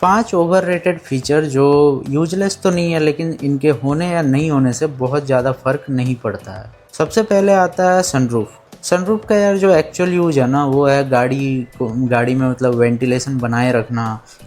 5 overrated feature जो useless तो नहीं है, लेकिन इनके होने या नहीं होने से बहुत ज़्यादा फ़र्क नहीं पड़ता है। सबसे पहले आता है सनरूफ। सनरूफ का यार जो एक्चुअल यूज है ना, वो है गाड़ी में मतलब वेंटिलेशन बनाए रखना।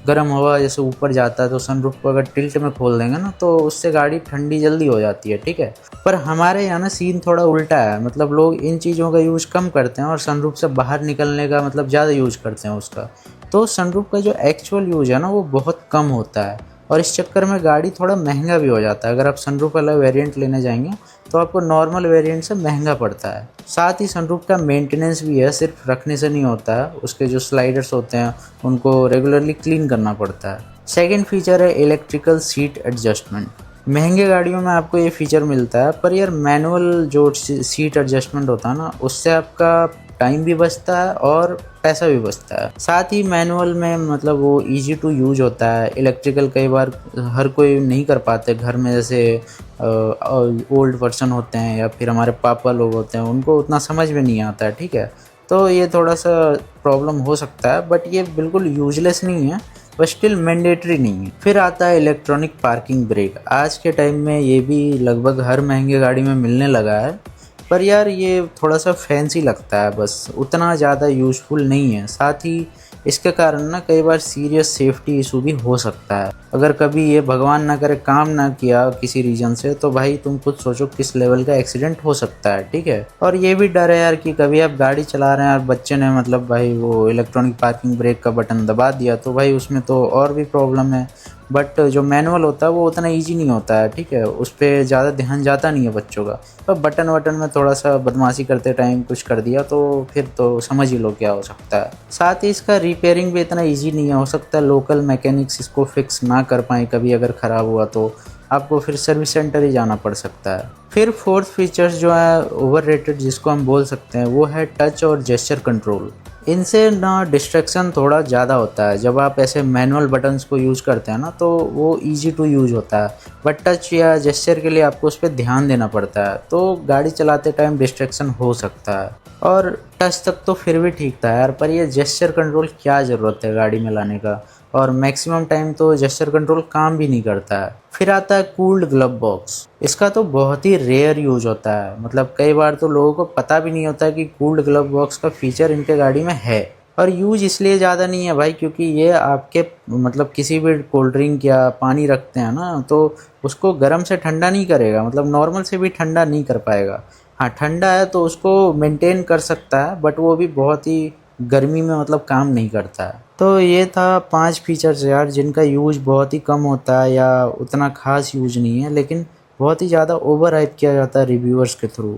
गर्म हवा जैसे ऊपर जाता है तो सनरूफ को अगर टिल्ट में खोल देंगे ना, तो उससे गाड़ी ठंडी जल्दी हो जाती है, ठीक है। पर हमारे यहाँ ना सीन थोड़ा उल्टा है, मतलब लोग इन चीज़ों का यूज कम करते हैं और सनरूफ से बाहर निकलने का मतलब ज़्यादा यूज करते हैं उसका। तो सनरूफ का जो एक्चुअल यूज है ना, वो बहुत कम होता है और इस चक्कर में गाड़ी थोड़ा महंगा भी हो जाता है। अगर आप सनरूफ वाला वेरिएंट लेने जाएंगे तो आपको नॉर्मल वेरिएंट से महंगा पड़ता है। साथ ही सनरूफ का मेंटेनेंस भी है, सिर्फ रखने से नहीं होता है, उसके जो स्लाइडर्स होते हैं उनको रेगुलरली क्लीन करना पड़ता है। सेकेंड फीचर है इलेक्ट्रिकल सीट एडजस्टमेंट। महंगे गाड़ियों में आपको ये फीचर मिलता है, पर यार मैनुअल जो सीट एडजस्टमेंट होता है ना, उससे आपका टाइम भी बचता है और पैसा भी बचता है। साथ ही मैनुअल में मतलब वो इजी टू यूज होता है। इलेक्ट्रिकल कई बार हर कोई नहीं कर पाते घर में, जैसे ओल्ड पर्सन होते हैं या फिर हमारे पापा लोग होते हैं, उनको उतना समझ में नहीं आता है, ठीक है। तो ये थोड़ा सा प्रॉब्लम हो सकता है, बट ये बिल्कुल यूजलेस नहीं है, बट स्टिल मैंडेटरी नहीं है। फिर आता है इलेक्ट्रॉनिक पार्किंग ब्रेक। आज के टाइम में ये भी लगभग हर महंगे गाड़ी में मिलने लगा है, पर यार ये थोड़ा सा फैंसी लगता है, बस उतना ज़्यादा यूज़फुल नहीं है। साथ ही इसके कारण ना कई बार सीरियस सेफ्टी इशू भी हो सकता है। अगर कभी ये भगवान ना करे काम ना किया किसी रीजन से, तो भाई तुम खुद सोचो किस लेवल का एक्सीडेंट हो सकता है, ठीक है। और ये भी डर है यार कि कभी आप गाड़ी चला रहे हैं और बच्चे ने मतलब भाई वो इलेक्ट्रॉनिक पार्किंग ब्रेक का बटन दबा दिया, तो भाई उसमें तो और भी प्रॉब्लम है। बट जो मैनुअल होता है वो उतना इजी नहीं होता है, ठीक है, उस पर ज़्यादा ध्यान जाता नहीं है बच्चों का। पर बटन वटन में थोड़ा सा बदमाशी करते टाइम कुछ कर दिया तो फिर तो समझ ही लो क्या हो सकता है। साथ ही इसका रिपेयरिंग भी इतना इजी नहीं है, हो सकता है लोकल मैकेनिक्स इसको फिक्स ना कर पाएँ, कभी अगर ख़राब हुआ तो आपको फिर सर्विस सेंटर ही जाना पड़ सकता है। फिर फोर्थ फीचर्स जो है ओवररेटेड जिसको हम बोल सकते हैं, वो है टच और जेस्चर कंट्रोल। इनसे ना डिस्ट्रैक्शन थोड़ा ज़्यादा होता है। जब आप ऐसे मैनुअल बटन्स को यूज़ करते हैं ना, तो वो इजी टू यूज़ होता है, बट टच या जेस्चर के लिए आपको उस पर ध्यान देना पड़ता है, तो गाड़ी चलाते टाइम डिस्ट्रैक्शन हो सकता है। और टच तक तो फिर भी ठीक था यार, पर ये जेस्चर कंट्रोल क्या ज़रूरत है गाड़ी में लाने का, और मैक्सिमम टाइम तो जेस्चर कंट्रोल काम भी नहीं करता है। फिर आता है कूल्ड ग्लव बॉक्स। इसका तो बहुत ही रेयर यूज होता है, मतलब कई बार तो लोगों को पता भी नहीं होता कि कूल्ड ग्लव बॉक्स का फीचर इनके गाड़ी में है। और यूज इसलिए ज़्यादा नहीं है भाई, क्योंकि ये आपके मतलब किसी भी कोल्ड ड्रिंक या पानी रखते हैं ना, तो उसको गर्म से ठंडा नहीं करेगा, मतलब नॉर्मल से भी ठंडा नहीं कर पाएगा। हाँ, ठंडा है तो उसको मेंटेन कर सकता है, बट वो भी बहुत ही गर्मी में मतलब काम नहीं करता है। तो ये था 5 फीचर्स यार, जिनका यूज बहुत ही कम होता है या उतना खास यूज नहीं है, लेकिन बहुत ही ज़्यादा ओवर हाइप किया जाता है रिव्यूअर्स के थ्रू।